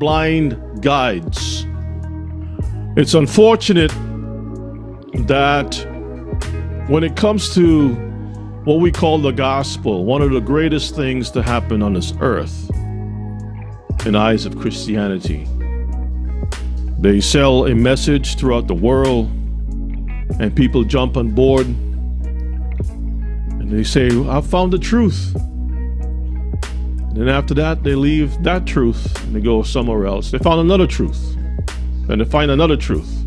blind guides. It's unfortunate that when it comes to what we call the gospel, one of the greatest things to happen on this earth, in the eyes of Christianity, they sell a message throughout the world and people jump on board and they say, "I found the truth." And then after that, they leave that truth and they go somewhere else. They found another truth and they find another truth.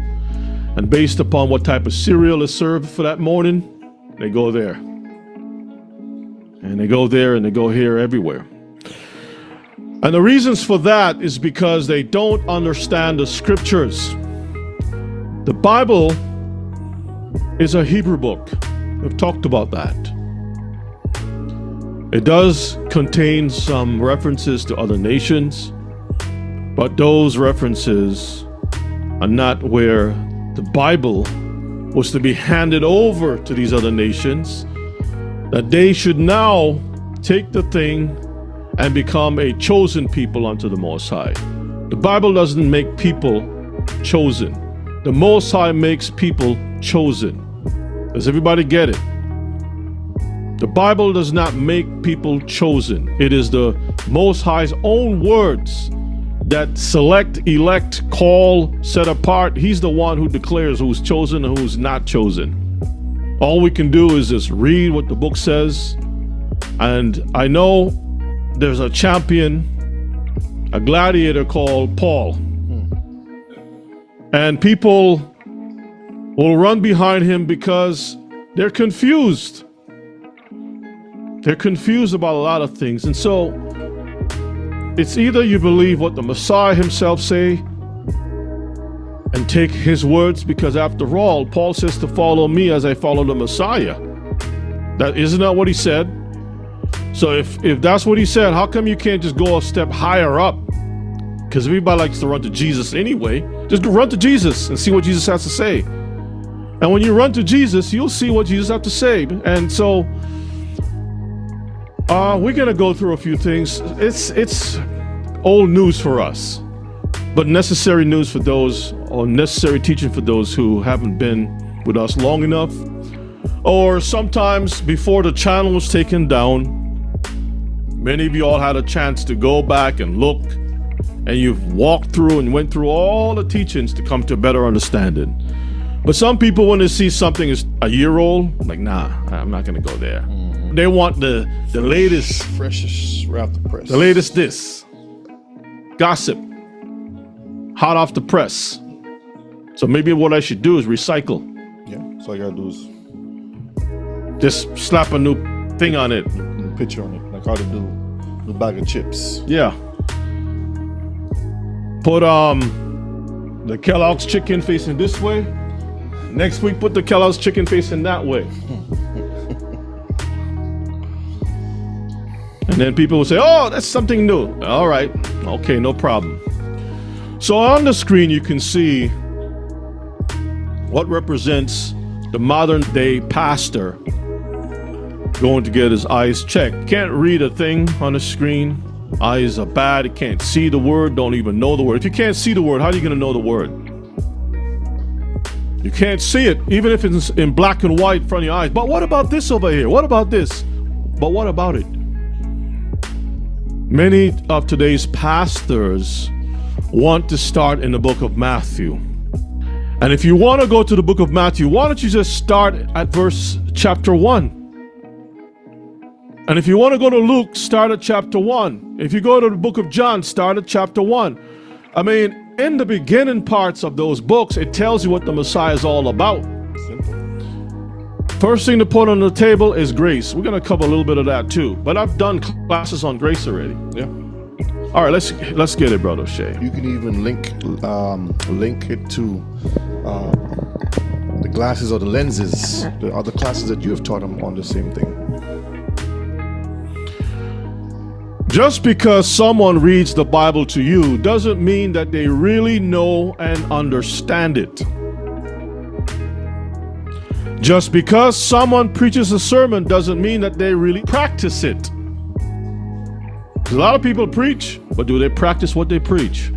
And based upon what type of cereal is served for that morning, they go there. And they go there and they go here, everywhere. And the reasons for that is because they don't understand the scriptures. The Bible is a Hebrew book. We've talked about that. It does contain some references to other nations, but those references are not where the Bible was to be handed over to these other nations, that they should now take the thing and become a chosen people unto the Most High. The Bible doesn't make people chosen. The Most High makes people chosen. Does everybody get it? The Bible does not make people chosen. It is the Most High's own words that select, elect, call, set apart. He's the one who declares who's chosen and who's not chosen. All we can do is just read what the book says. And I know there's a champion, a gladiator called Paul. And people will run behind him because they're confused. They're confused about a lot of things. And so it's either you believe what the Messiah himself say and take his words, because after all, Paul says to follow me as I follow the Messiah. That isn't that what he said? So if that's what he said, how come you can't just go a step higher up? Because everybody likes to run to Jesus anyway. Just run to Jesus and see what Jesus has to say. And when you run to Jesus, you'll see what Jesus has to say. And so we're going to go through a few things. It's old news for us, but necessary news for those, or necessary teaching for those who haven't been with us long enough, or sometimes before the channel was taken down. Many of you all had a chance to go back and look, and you've walked through and went through all the teachings to come to a better understanding. But some people, when they see something is a year old, like, nah, I'm not going to go there. They want the latest, freshest right off the press. The latest this. Gossip. Hot off the press. So maybe what I should do is recycle. Yeah, so all I gotta do is just slap a new thing on it. a picture on it, like how to do the bag of chips. Yeah. Put the Kellogg's chicken facing this way. Next week, put the Kellogg's chicken facing that way. And then people will say, "Oh, that's something new." All right. Okay, no problem. So on the screen, you can see what represents the modern day pastor going to get his eyes checked. Can't read a thing on the screen. Eyes are bad. It can't see the word. Don't even know the word. If you can't see the word, how are you going to know the word? You can't see it, even if it's in black and white in front of your eyes. But what about this over here? What about this? But what about it? Many of today's pastors want to start in the book of Matthew. And if you want to go to the book of Matthew, why don't you just start at chapter 1? And if you want to go to Luke, start at chapter 1. If you go to the book of John, start at chapter 1. I mean, in the beginning parts of those books, it tells you what the Messiah is all about. Simple. First thing to put on the table is grace. We're going to cover a little bit of that too. But I've done classes on grace already. Yeah. All right, let's get it, Brother Shay. You can even link it to the glasses or the lenses, the other classes that you have taught them on the same thing. Just because someone reads the Bible to you doesn't mean that they really know and understand it. Just because someone preaches a sermon doesn't mean that they really practice it. A lot of people preach, but do they practice what they preach?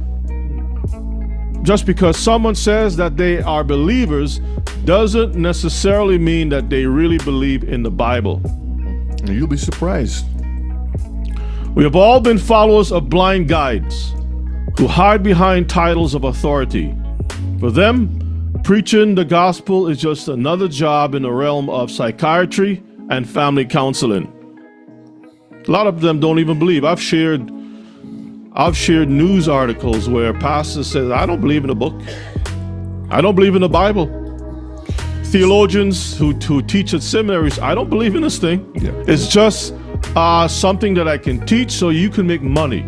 just because someone says that they are believers doesn't necessarily mean that they really believe in the Bible. And you'll be surprised. We have all been followers of blind guides who hide behind titles of authority. For them, preaching the gospel is just another job in the realm of psychiatry and family counseling. A lot of them don't even believe. I've shared news articles where pastors say, I don't believe in the book. I don't believe in the Bible. Theologians who teach at seminaries, I don't believe in this thing. Yeah. It's just something that I can teach so you can make money.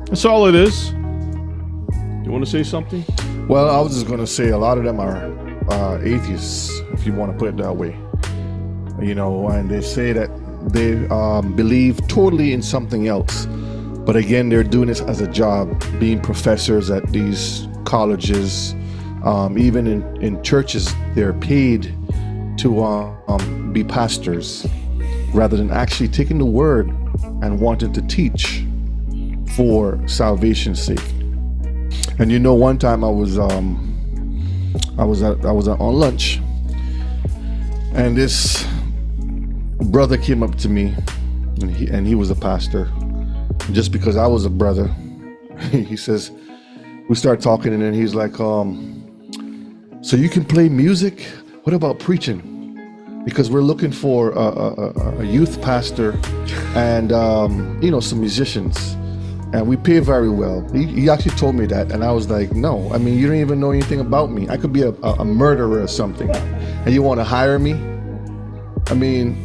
That's all it is. You want to say something? Well, I was just going to say a lot of them are atheists, if you want to put it that way. You know, and they say that they believe totally in something else. But again, they're doing this as a job, being professors at these colleges. Even in churches, they're paid to be pastors rather than actually taking the word and wanting to teach for salvation's sake. And you know, one time I was on lunch, and this brother came up to me, and he was a pastor. Just because I was a brother, he says, we start talking, and then he's like, so you can play music? What about preaching? Because we're looking for a youth pastor and some musicians, and we pay very well. He actually told me that, and I was like, no, I mean, you don't even know anything about me. I could be a murderer or something, and you want to hire me? I mean,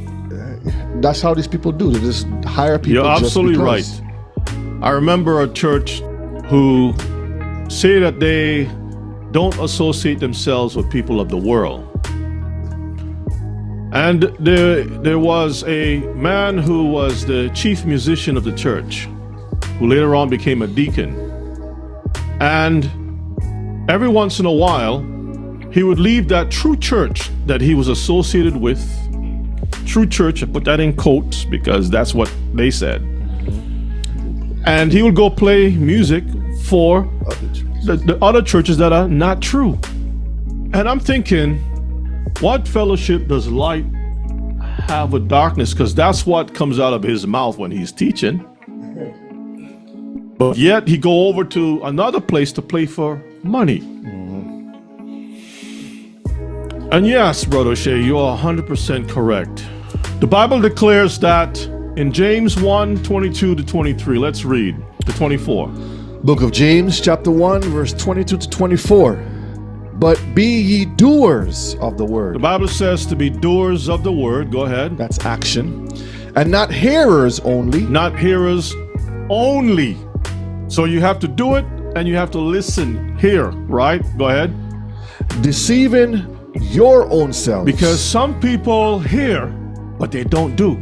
that's how these people do. They just hire people. You're absolutely right. I remember a church who say that they don't associate themselves with people of the world. And there was a man who was the chief musician of the church, who later on became a deacon. And every once in a while, he would leave that true church that he was associated with. True church, I put that in quotes because that's what they said. And he would go play music for the other churches that are not true. And I'm thinking, what fellowship does light have with darkness? Because that's what comes out of his mouth when he's teaching. But yet he go over to another place to play for money. And yes, Brother Shea, you are 100% correct. The Bible declares that in James 1:22-23. Let's read to 24. Book of James, chapter 1, verse 22-24. But be ye doers of the word. The Bible says to be doers of the word. Go ahead. That's action. And not hearers only. Not hearers only. So you have to do it and you have to listen, hear, right? Go ahead. Deceiving your own selves. Because some people hear, but they don't do.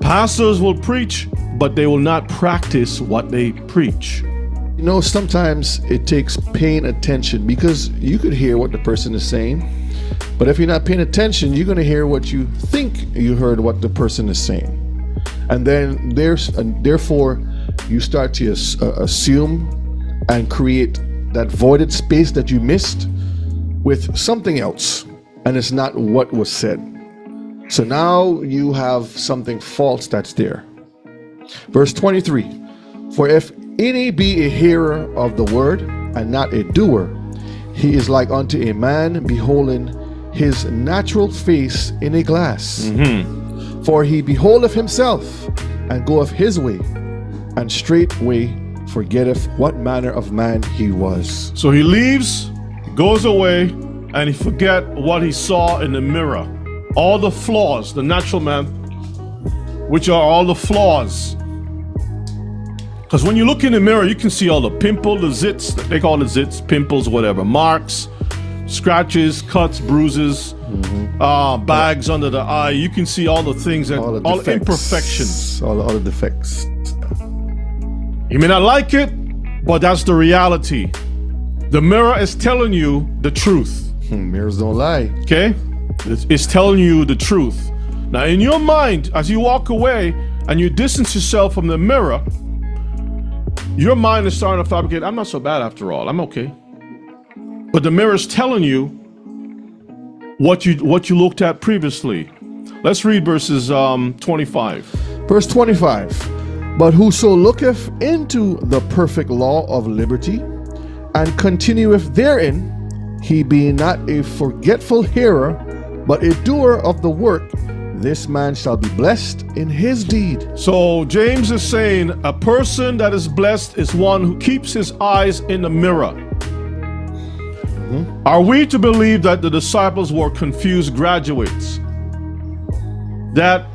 Pastors will preach, but they will not practice what they preach. You know, sometimes it takes paying attention, because you could hear what the person is saying, but if you're not paying attention, you're going to hear what you think you heard what the person is saying. And then therefore, you start to assume and create that voided space that you missed with something else, and it's not what was said. So now you have something false that's there. Verse 23, for if any be a hearer of the word and not a doer, he is like unto a man beholding his natural face in a glass. For he beholdeth himself and goeth his way, and straightway forgetteth what manner of man he was. So he leaves, goes away, and he forget what he saw in the mirror. All the flaws, the natural man, which are all the flaws. Because when you look in the mirror, you can see all the pimples, the zits, they call it zits, pimples, whatever, marks, scratches, cuts, bruises, bags under the eye. You can see all the things, that all the imperfections. All the defects. You may not like it, but that's the reality. The mirror is telling you the truth. Mirrors don't lie. Okay? It's telling you the truth. Now, in your mind, as you walk away and you distance yourself from the mirror, your mind is starting to fabricate, I'm not so bad after all, I'm okay. But the mirror is telling you what you looked at previously. Let's read verses 25. Verse 25. But whoso looketh into the perfect law of liberty, and continueth therein, he being not a forgetful hearer, but a doer of the work, this man shall be blessed in his deed. So James is saying a person that is blessed is one who keeps his eyes in the mirror. Are we to believe that the disciples were confused graduates? That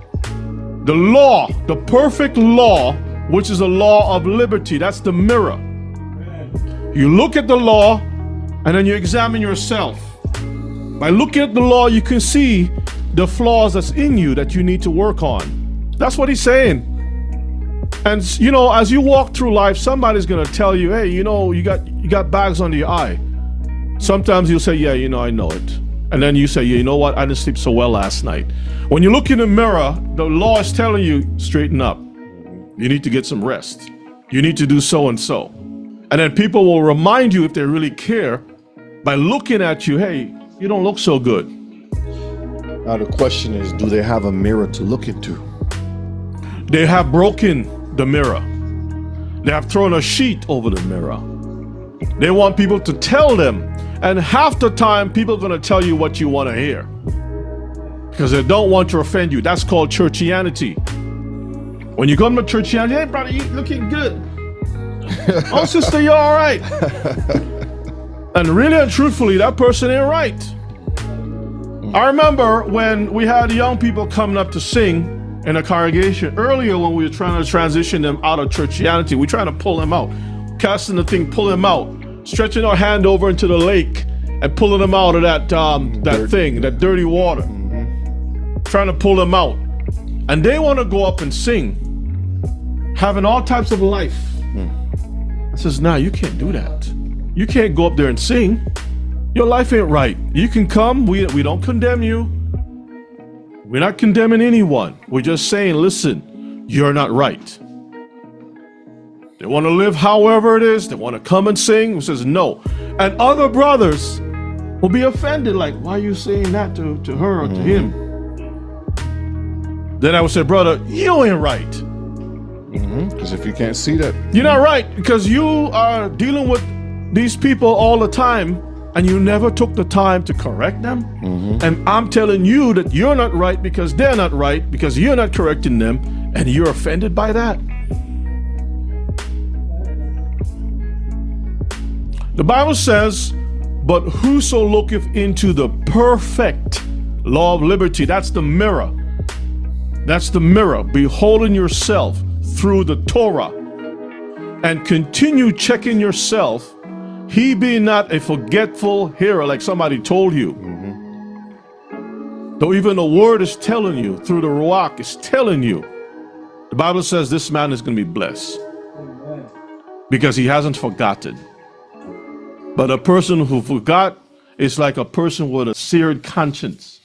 the law, the perfect law, which is a law of liberty, that's the mirror. You look at the law and then you examine yourself. By looking at the law, you can see the flaws that's in you that you need to work on. That's what he's saying. And you know, as you walk through life, somebody's gonna tell you, hey, you know, you got bags under your eye. Sometimes you'll say, yeah, you know, I know it. And then you say, yeah, you know what? I didn't sleep so well last night. When you look in the mirror, the law is telling you, straighten up. You need to get some rest. You need to do so and so. And then people will remind you, if they really care, by looking at you, hey, you don't look so good. Now the question is, do they have a mirror to look into? They have broken the mirror. They have thrown a sheet over the mirror. They want people to tell them. And half the time, people are going to tell you what you want to hear, because they don't want to offend you. That's called churchianity. When you come to churchianity, hey, brother, you looking good. Oh, sister, you're all right. And really and truthfully, that person ain't right. I remember when we had young people coming up to sing in a congregation earlier, when we were trying to transition them out of churchianity. We trying to pull them out, casting the thing, pull them out, stretching our hand over into the lake and pulling them out of that that dirty water. Trying to pull them out. And they want to go up and sing, having all types of life. I says, nah, you can't do that. You can't go up there and sing. Your life ain't right. You can come. We don't condemn you. We're not condemning anyone. We're just saying, listen, you're not right. They want to live however it is. They want to come and sing. He says no. And other brothers will be offended, like, why are you saying that to her or to him? Then I would say, brother, you ain't right. Because if you can't see that, you're not right, because you are dealing with these people all the time and you never took the time to correct them. And I'm telling you that you're not right because they're not right, because you're not correcting them, and you're offended by that. The Bible says, but whoso looketh into the perfect law of liberty, that's the mirror. That's the mirror, beholding yourself through the Torah, and continue checking yourself, he being not a forgetful hearer, like somebody told you. Though even the word is telling you, through the Ruach is telling you, the Bible says this man is going to be blessed because he hasn't forgotten. But a person who forgot is like a person with a seared conscience.